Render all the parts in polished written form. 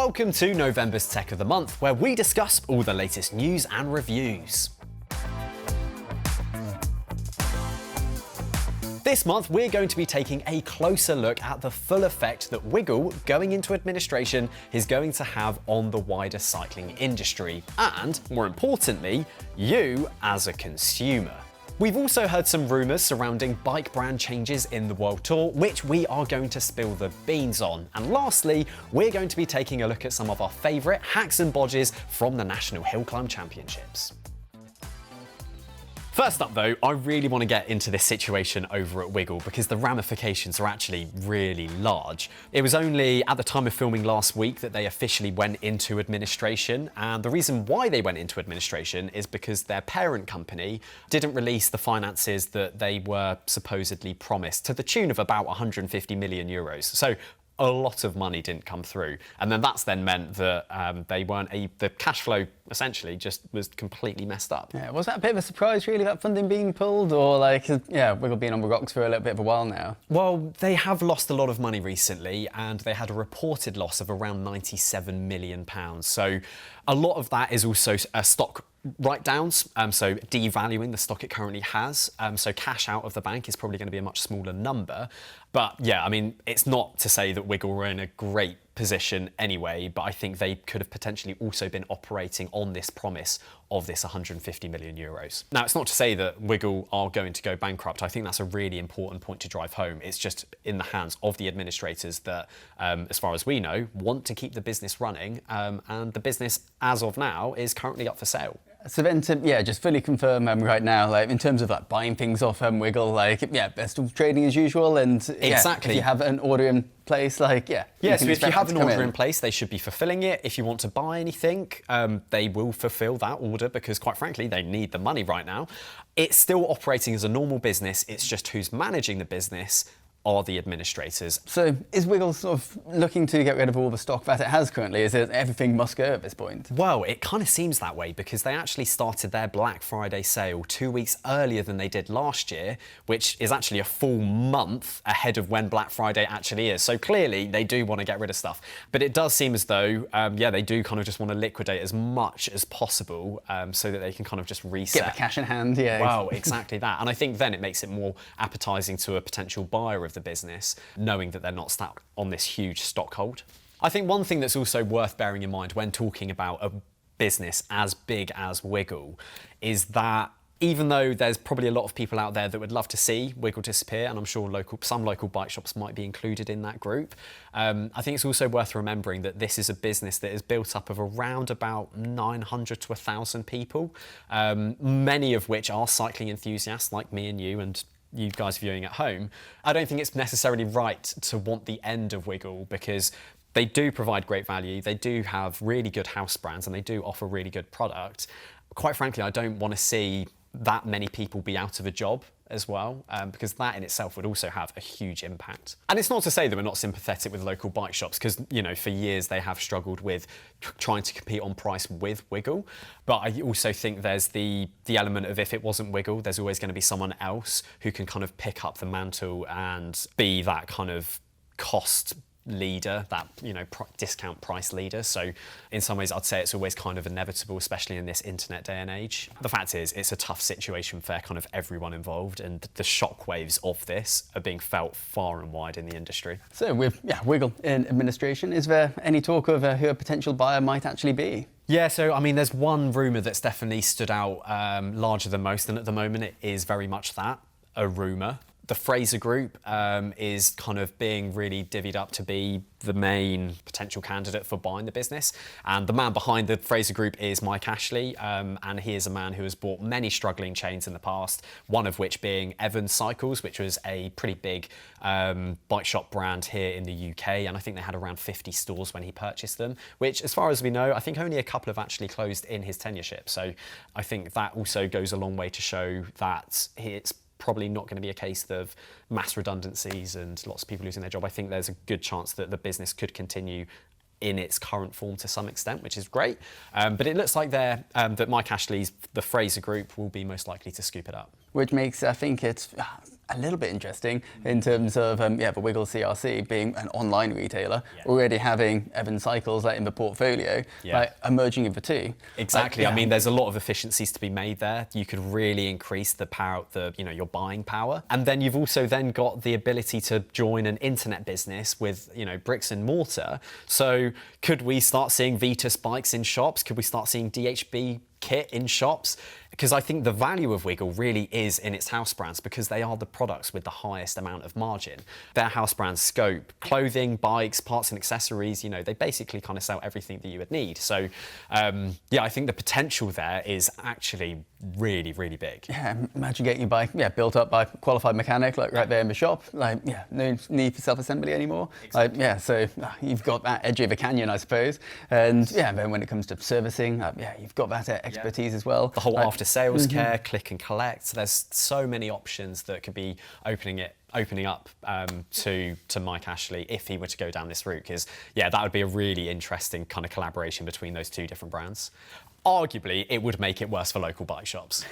Welcome to November's Tech of the Month, where we discuss all the latest news and reviews. This month, we're going to be taking a closer look at the full effect that Wiggle going into administration is going to have on the wider cycling industry, and, more importantly, you as a consumer. We've also heard some rumours surrounding bike brand changes in the World Tour, which we are going to spill the beans on. And lastly, we're going to be taking a look at some of our favourite hacks and bodges from the National Hill Climb Championships. First up though, I really want to get into this situation over at Wiggle because the ramifications are actually really large. It was only at the time of filming last week that they officially went into administration, and the reason why they went into administration is because their parent company didn't release the finances that they were supposedly promised, to the tune of about 150 million euros. So a lot of money didn't come through, and then that's then meant that the cash flow essentially just was completely messed up. Yeah, was that a bit of a surprise really, that funding being pulled, or Wiggle been on the rocks for a little bit of a while now? Well, they have lost a lot of money recently, and they had a reported loss of around £97 million. So a lot of that is also stock write-downs, so devaluing the stock it currently has. So cash out of the bank is probably going to be a much smaller number. But yeah, I mean, it's not to say that Wiggle were in a great position anyway, but I think they could have potentially also been operating on this promise of this 150 million euros. Now, it's not to say that Wiggle are going to go bankrupt. I think that's a really important point to drive home. It's just in the hands of the administrators that, as far as we know, want to keep the business running, and the business, as of now, is currently up for sale. So then to, just fully confirm right now, in terms of buying things off Wiggle, they're still trading as usual, and exactly. If you have an order in place, so if you have an order in place, they should be fulfilling it. If you want to buy anything, they will fulfill that order because, quite frankly, they need the money right now. It's still operating as a normal business. It's just who's managing the business are the administrators. So is Wiggle sort of looking to get rid of all the stock that it has currently? Is it everything must go at this point? Well, it kind of seems that way because they actually started their Black Friday sale 2 weeks earlier than they did last year, which is actually a full month ahead of when Black Friday actually is. So clearly they do want to get rid of stuff. But it does seem as though, they do kind of just want to liquidate as much as possible so that they can kind of just reset. Get the cash in hand, yeah. Well, exactly that. And I think then it makes it more appetising to a potential buyer of the business, knowing that they're not stuck on this huge stock hold. I think one thing that's also worth bearing in mind when talking about a business as big as Wiggle is that even though there's probably a lot of people out there that would love to see Wiggle disappear, and I'm sure some local bike shops might be included in that group, I think it's also worth remembering that this is a business that is built up of around about 900 to 1,000 people, many of which are cycling enthusiasts like me and you guys viewing at home. I don't think it's necessarily right to want the end of Wiggle because they do provide great value, they do have really good house brands, and they do offer really good product. Quite frankly, I don't want to see that many people be out of a job as well, because that in itself would also have a huge impact. And it's not to say that we're not sympathetic with local bike shops, because for years they have struggled with trying to compete on price with Wiggle. But I also think there's the element of, if it wasn't Wiggle, there's always going to be someone else who can kind of pick up the mantle and be that kind of cost leader, that discount price leader. So in some ways I'd say it's always kind of inevitable, especially in this internet day and age. The fact is it's a tough situation for kind of everyone involved, and the shockwaves of this are being felt far and wide in the industry. So with Wiggle in administration, is there any talk of who a potential buyer might actually be? Yeah, so I mean, there's one rumour that's definitely stood out larger than most, and at the moment it is very much that, a rumour. The Fraser group is kind of being really divvied up to be the main potential candidate for buying the business. And the man behind the Fraser group is Mike Ashley, and he is a man who has bought many struggling chains in the past, one of which being Enve Cycles, which was a pretty big bike shop brand here in the UK. And I think they had around 50 stores when he purchased them, which, as far as we know, I think only a couple have actually closed in his tenureship. So I think that also goes a long way to show that it's probably not going to be a case of mass redundancies and lots of people losing their job. I think there's a good chance that the business could continue in its current form to some extent, which is great. But it looks like that Mike Ashley's, the Fraser Group, will be most likely to scoop it up. Which makes, I think it's a little bit interesting in terms of the Wiggle CRC being an online retailer, already having Evans Cycles in the portfolio, emerging of the two. Exactly. I mean, there's a lot of efficiencies to be made there. You could really increase the power, your buying power, and then you've also then got the ability to join an internet business with bricks and mortar. So could we start seeing Vitus bikes in shops? Could we start seeing DHB kit in shops? Because I think the value of Wiggle really is in its house brands, because they are the products with the highest amount of margin. Their house brands scope clothing, bikes, parts and accessories, they basically kind of sell everything that you would need. So I think the potential there is actually really, really big. Yeah, imagine getting your bike built up by a qualified mechanic right there in the shop. No need for self-assembly anymore. Exactly. So you've got that edge of a Canyon, I suppose. And then when it comes to servicing, you've got that expertise as well. The whole after sales care, click and collect. There's so many options that could be opening up to Mike Ashley if he were to go down this route, because that would be a really interesting kind of collaboration between those two different brands. Arguably, it would make it worse for local bike shops.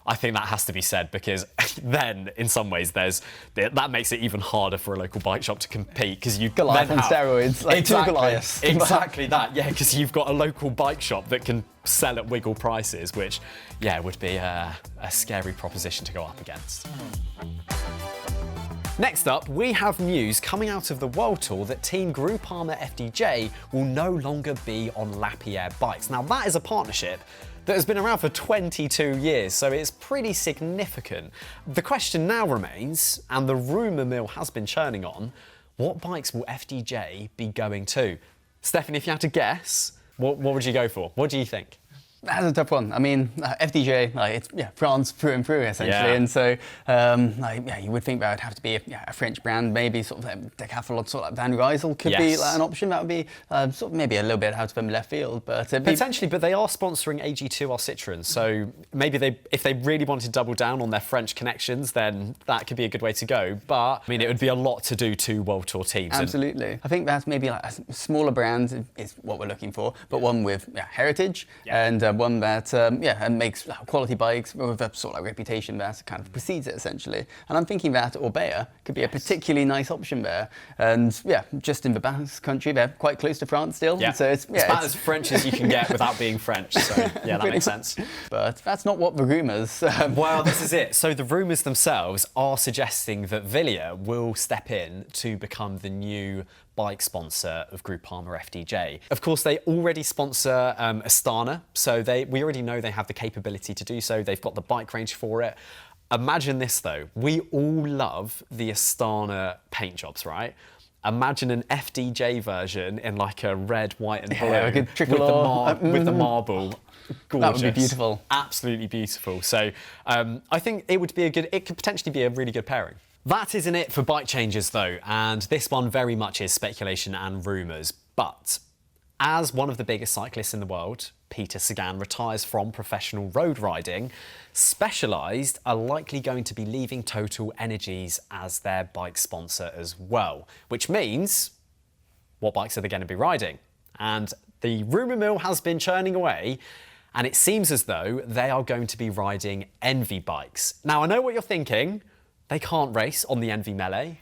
I think that has to be said, because then, in some ways, that makes it even harder for a local bike shop to compete, because you've Goliath on steroids, two Goliaths. Exactly that, because you've got a local bike shop that can sell at Wiggle prices, which, would be a scary proposition to go up against. Next up, we have news coming out of the World Tour that Team Groupama-FDJ will no longer be on Lapierre bikes. Now, that is a partnership that has been around for 22 years, so it's pretty significant. The question now remains, and the rumour mill has been churning on, what bikes will FDJ be going to? Stefan, if you had to guess, what would you go for? What do you think? That's a tough one. I mean, FDJ, it's France through and through, essentially. And so, you would think that would have to be a French brand, maybe sort of decathlon, sort of like Van Rysel could be an option. That would be sort of maybe a little bit out of left field, but potentially. But they are sponsoring AG2R Citroën, so maybe if they really wanted to double down on their French connections, then that could be a good way to go. But I mean, it would be a lot to do to World Tour teams. Absolutely. I think that's maybe a smaller brand is what we're looking for, but one with heritage and one that and makes quality bikes with a sort of reputation that kind of precedes it, essentially. And I'm thinking that Orbea could be a particularly nice option there. And just in the Basque country, they're quite close to France still. Yeah. So it's about as French as you can get without being French. So that makes sense. But that's not what the rumours. Well, this is it. So the rumours themselves are suggesting that Villiers will step in to become the new bike sponsor of Groupama-FDJ. Of course, they already sponsor Astana, so we already know they have the capability to do so. They've got the bike range for it. Imagine this though, we all love the Astana paint jobs, right? Imagine an FDJ version in like a red, white and blue like a tricolor with the marble. Gorgeous. That would be beautiful. Absolutely beautiful. So I think it could potentially be a really good pairing. That isn't it for bike changes though, and this one very much is speculation and rumours. But as one of the biggest cyclists in the world, Peter Sagan retires from professional road riding, Specialized are likely going to be leaving Total Energies as their bike sponsor as well, which means what bikes are they going to be riding? And the rumour mill has been churning away, and it seems as though they are going to be riding Enve bikes. Now, I know what you're thinking. They can't race on the Enve Melee,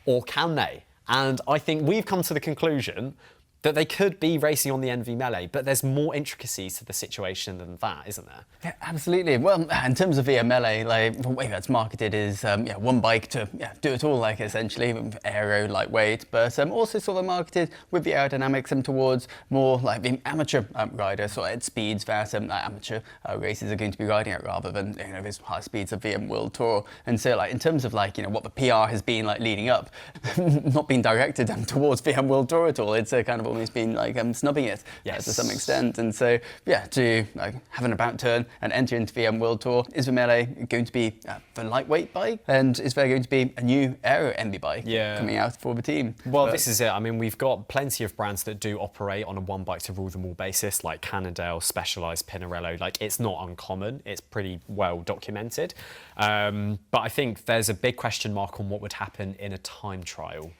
or can they? And I think we've come to the conclusion that they could be racing on the Enve Melee, but there's more intricacies to the situation than that, isn't there? Yeah, absolutely. Well, in terms of the Melee, the way that's marketed is one bike to do it all, essentially, aero, lightweight, but also sort of marketed with the aerodynamics towards more like the amateur rider, so at speeds that amateur races are going to be riding at, rather than those high speeds of the World Tour. And so, in terms of what the PR has been leading up, not being directed towards the World Tour at all. It's kind of almost been snubbing it to some extent. And so to have an about turn and enter into the World Tour, is the Melee going to be the lightweight bike, and is there going to be a new aero Enve bike coming out for the team? Well, this is it. I mean, we've got plenty of brands that do operate on a one bike to rule them all basis, like Cannondale, Specialized, Pinarello. It's not uncommon. It's pretty well documented. But I think there's a big question mark on what would happen in a time trial.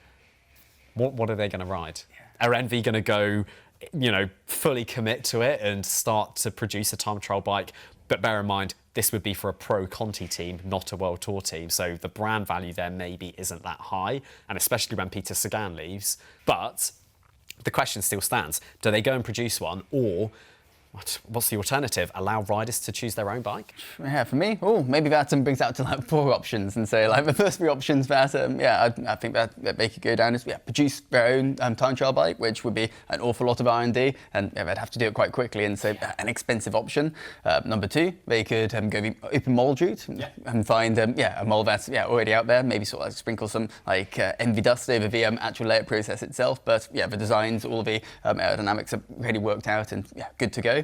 What are they going to ride? Are Enve going to go, fully commit to it and start to produce a time trial bike? But bear in mind, this would be for a pro Conti team, not a World Tour team. So the brand value there maybe isn't that high, and especially when Peter Sagan leaves. But the question still stands. Do they go and produce one, or what's the alternative? Allow riders to choose their own bike? Yeah, for me, maybe that brings out to like 4 options and say like the first 3 options that I think that they could go down is produce their own time trial bike, which would be an awful lot of R&D, and they'd have to do it quite quickly, and so an expensive option. Number 2, they could go the open mold route and find a mold that's already out there, maybe sort of like sprinkle some like Enve dust over the actual layout process itself, but the designs, all the aerodynamics are really worked out and good to go.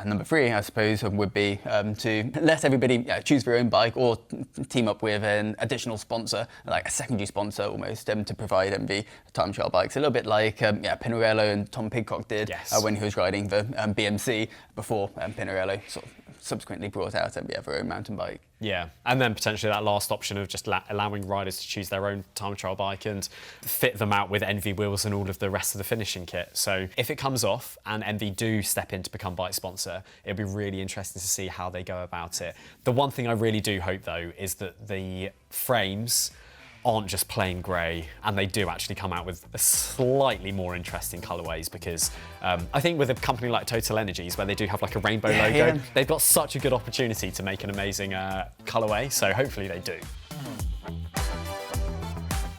Number 3, I suppose, would be to let everybody choose their own bike, or team up with an additional sponsor, like a secondary sponsor almost, to provide the time trial bikes. A little bit like Pinarello and Tom Pidcock did when he was riding the BMC before Pinarello sort of subsequently brought out their own mountain bike. Yeah, and then potentially that last option of just allowing riders to choose their own time trial bike and fit them out with Enve wheels and all of the rest of the finishing kit. So if it comes off and Enve do step in to become bike sponsor, it'll be really interesting to see how they go about it. The one thing I really do hope, though, is that the frames aren't just plain grey, and they do actually come out with a slightly more interesting colourways, because I think with a company like Total Energies, where they do have like a rainbow logo, they've got such a good opportunity to make an amazing colourway, so hopefully they do.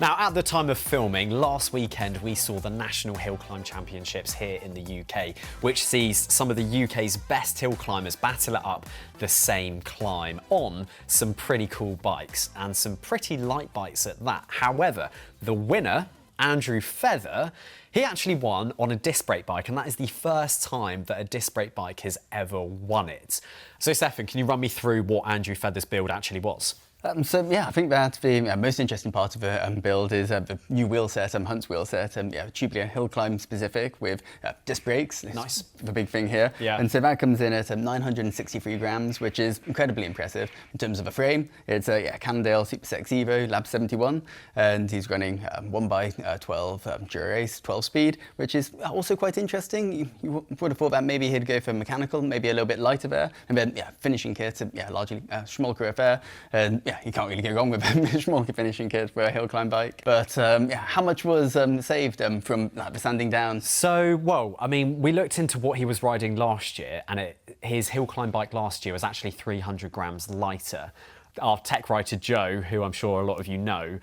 Now, at the time of filming, last weekend we saw the National Hill Climb Championships here in the UK, which sees some of the UK's best hill climbers battle it up the same climb on some pretty cool bikes, and some pretty light bikes at that. However, the winner, Andrew Feather, he actually won on a disc brake bike, and that is the first time that a disc brake bike has ever won it. So Stefan, can you run me through what Andrew Feather's build actually was? I think that the most interesting part of the build is the new wheel set, Hunt's wheel set, tubular hill climb specific with disc brakes. Nice. The big thing here. Yeah. And so that comes in at 963 grams, which is incredibly impressive in terms of a frame. It's a Cannondale Super Sex Evo Lab 71, and he's running 1x12 Dura-Ace 12 speed, which is also quite interesting. You would have thought that maybe he'd go for mechanical, maybe a little bit lighter there, and then finishing kit, largely Schmolker affair, and you can't really go wrong with a Schmolker finishing kit for a hill climb bike. But how much was saved from the sanding down? So, well, I mean, we looked into what he was riding last year, and his hill climb bike last year was actually 300 grams lighter. Our tech writer Joe, who I'm sure a lot of you know,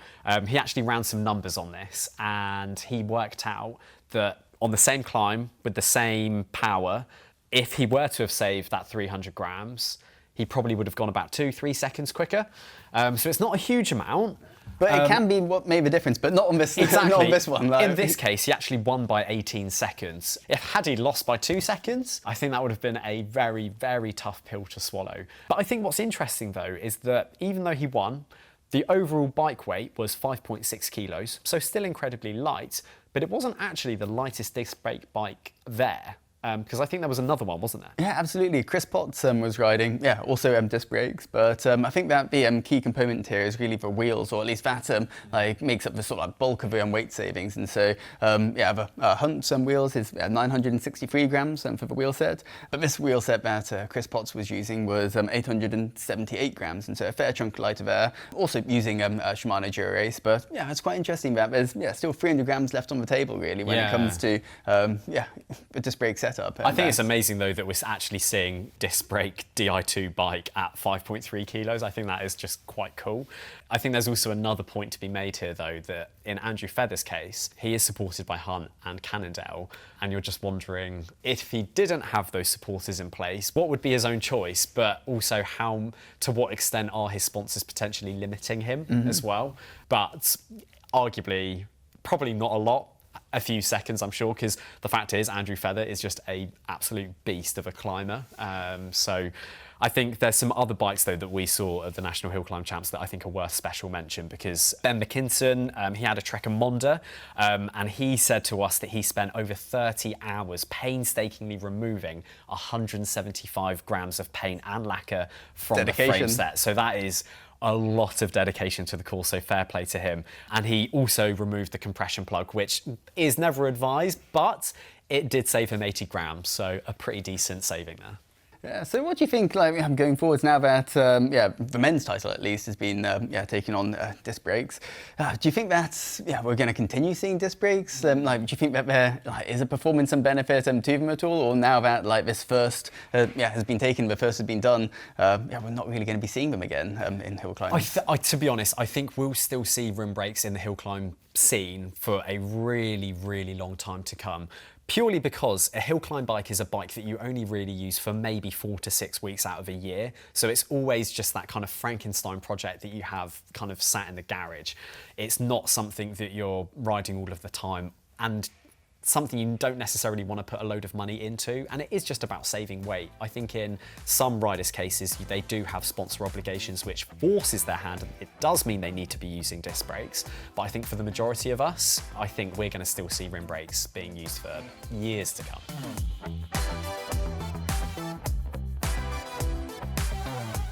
he actually ran some numbers on this, and he worked out that on the same climb with the same power, if he were to have saved that 300 grams, he probably would have gone about 2-3 seconds quicker. So it's not a huge amount. But it can be what made the difference, but not on this, exactly. not on this one. Though. In this case, he actually won by 18 seconds. Had he lost by 2 seconds, I think that would have been a very, very tough pill to swallow. But I think what's interesting, though, is that even though he won, the overall bike weight was 5.6 kilos, so still incredibly light, but it wasn't actually the lightest disc brake bike there. Because I think there was another one, wasn't there? Yeah, absolutely. Chris Potts was riding, also disc brakes. But I think that the key component here is really the wheels, or at least that makes up the sort of bulk of the weight savings. And so, the Hunt's wheels is 963 grams for the wheel set. But this wheel set that Chris Potts was using was 878 grams, and so a fair chunk lighter there. Also using Shimano Dura-Ace. But it's quite interesting that there's still 300 grams left on the table, really, when it comes to the disc brake set. I think it's amazing, though, that we're actually seeing disc brake Di2 bike at 5.3 kilos. I think that is just quite cool. I think there's also another point to be made here, though, that in Andrew Feather's case, he is supported by Hunt and Cannondale, and you're just wondering, if he didn't have those supporters in place, what would be his own choice, but also to what extent are his sponsors potentially limiting him as well? But arguably, probably not a lot. A few seconds, I'm sure, because the fact is Andrew Feather is just an absolute beast of a climber. So I think there's some other bikes, though, that we saw at the National Hill Climb Champs that I think are worth special mention, because Ben McKinson, he had a Trek and Monda, and he said to us that he spent over 30 hours painstakingly removing 175 grams of paint and lacquer from the frame set. So that is a lot of dedication to the course, so fair play to him. And he also removed the compression plug, which is never advised, but it did save him 80 grams, so a pretty decent saving there. Yeah, so what do you think, like, going forwards now that, the men's title at least has been, taking on disc brakes? Do you think that, we're going to continue seeing disc brakes? Do you think that there is a performance and benefit to them at all? Or now that, this first, has been taken, the first has been done, we're not really going to be seeing them again in hill climbing? To be honest, I think we'll still see rim brakes in the hill climb scene for a really, really long time to come. Purely because a hill climb bike is a bike that you only really use for maybe 4 to 6 weeks out of a year. So it's always just that kind of Frankenstein project that you have kind of sat in the garage. It's not something that you're riding all of the time, and something you don't necessarily want to put a load of money into, and it is just about saving weight. I think in some riders' cases, they do have sponsor obligations which forces their hand, and it does mean they need to be using disc brakes. But I think for the majority of us, I think we're going to still see rim brakes being used for years to come.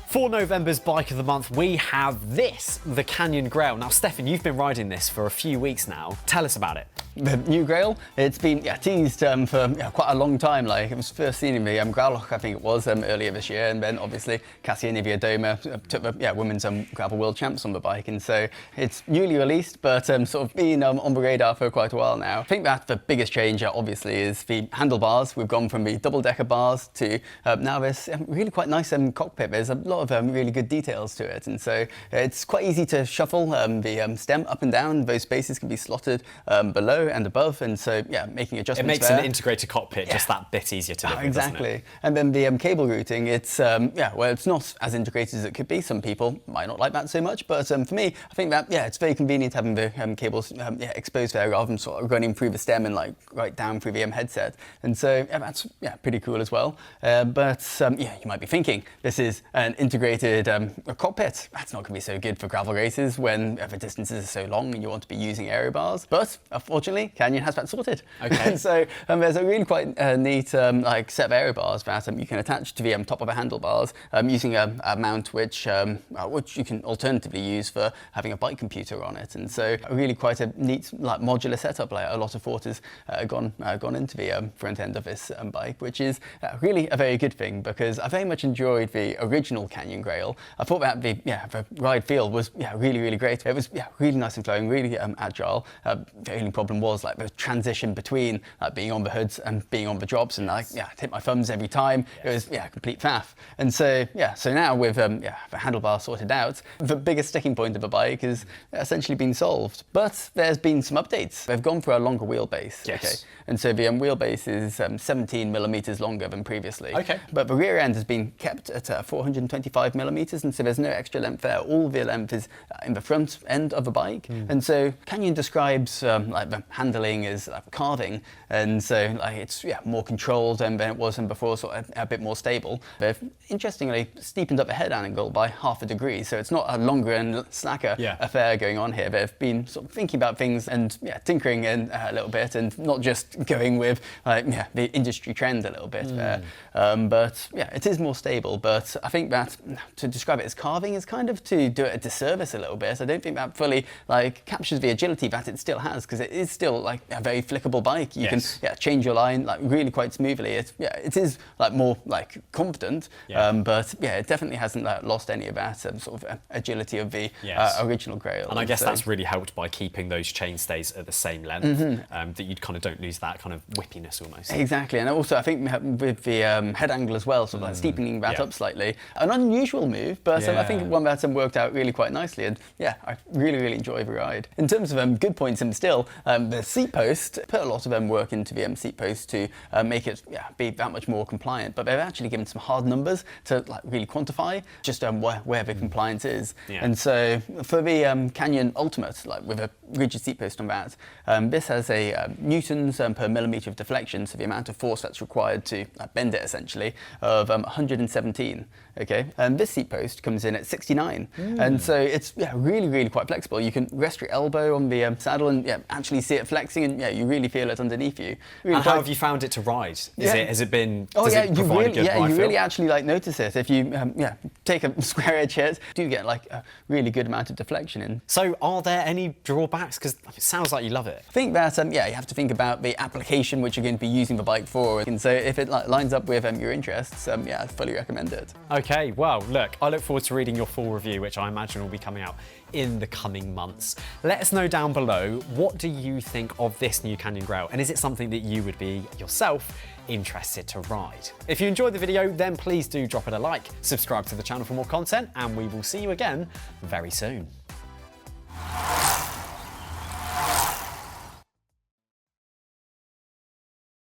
For November's Bike of the Month, we have this, the Canyon Grail. Now, Stefan, you've been riding this for a few weeks now. Tell us about it. The new Grail, it's been teased for quite a long time. Like, it was first seen in the Grauloch, I think it was, earlier this year, and then obviously Cassia Niewiadoma took the women's gravel world champs on the bike, and so it's newly released, but sort of been on the radar for quite a while now. I think that the biggest change, obviously, is the handlebars. We've gone from the double-decker bars to now this really quite nice cockpit. There's a lot of really good details to it, and so it's quite easy to shuffle the stem up and down. Those spaces can be slotted below and above, and so making adjustments. It makes an integrated cockpit just that bit easier to live with, exactly. doesn't it? And then the cable routing, it's it's not as integrated as it could be. Some people might not like that so much, but for me, I think that it's very convenient having the cables exposed there rather than sort of running through the stem and like right down through the headset. And so that's pretty cool as well. But you might be thinking this is an integrated cockpit. That's not going to be so good for gravel races when the distances are so long and you want to be using aero bars. But unfortunately, Canyon has that sorted. Okay. And so there's a really quite neat set of aero bars that you can attach to the top of the handlebars using a mount which you can alternatively use for having a bike computer on it. And so really quite a neat modular setup. Like a lot of thought has gone into the front end of this bike, which is really a very good thing because I very much enjoyed the original Canyon Grail. I thought that the ride feel was really, really great. It was really nice and flowing, really agile. The only problem was the transition between being on the hoods and being on the drops, and I'd hit my thumbs every time. Yes. It was complete faff. And so so now with the handlebar sorted out, the biggest sticking point of the bike has essentially been solved. But there's been some updates. They've gone for a longer wheelbase. Yes. Okay, and so the wheelbase is 17 millimeters longer than previously. Okay. But the rear end has been kept at 425 millimeters, and so there's no extra length there. All the length is in the front end of the bike. And so Canyon describes the handling as carving, and so it's more controlled than it was before, sort of a bit more stable. They've interestingly steepened up the head angle by 1/2 degree, so it's not a longer and slacker affair going on here. They've been sort of thinking about things and tinkering in a little bit, and not just going with the industry trend a little bit there. But it is more stable. But I think that to describe it as carving is kind of to do it a disservice a little bit. I don't think that fully captures the agility that it still has, because it is still a very flickable bike. You can change your line really quite smoothly. It is more confident, but it definitely hasn't lost any of that sort of agility of the original Grail. And I guess that's really helped by keeping those chainstays at the same length, that you kind of don't lose that kind of whippiness almost. Exactly, and also I think with the head angle as well, sort of steepening that up slightly. An unusual move, but I think one that worked out really quite nicely, and I really, really enjoy the ride. In terms of good points, still, the seat post, put a lot of work into the seat post to make it be that much more compliant, but they've actually given some hard numbers to really quantify just where the compliance is. And so for the Canyon Ultimate, with a rigid seat post on that, this has a newtons per millimeter of deflection, so the amount of force that's required to bend it essentially, of 117. Okay, and this seat post comes in at 69, and so it's really, really quite flexible. You can rest your elbow on the saddle and actually see see it flexing, and yeah, you really feel it underneath you. Really and how have you found it to ride? Has it been? Oh does yeah, it provide a good ride you feel? really actually like notice it. If you take a square edge hit, do get like a really good amount of deflection in. So are there any drawbacks? Because it sounds like you love it. I think that you have to think about the application which you're going to be using the bike for, and so if it lines up with your interests, I'd fully recommend it. Okay, well, look, I look forward to reading your full review, which I imagine will be coming out in the coming months. Let us know down below, what do you think of this new Canyon Grail, and is it something that you would be yourself interested to ride? If you enjoyed the video, then please do drop it a like, subscribe to the channel for more content, and we will see you again very soon.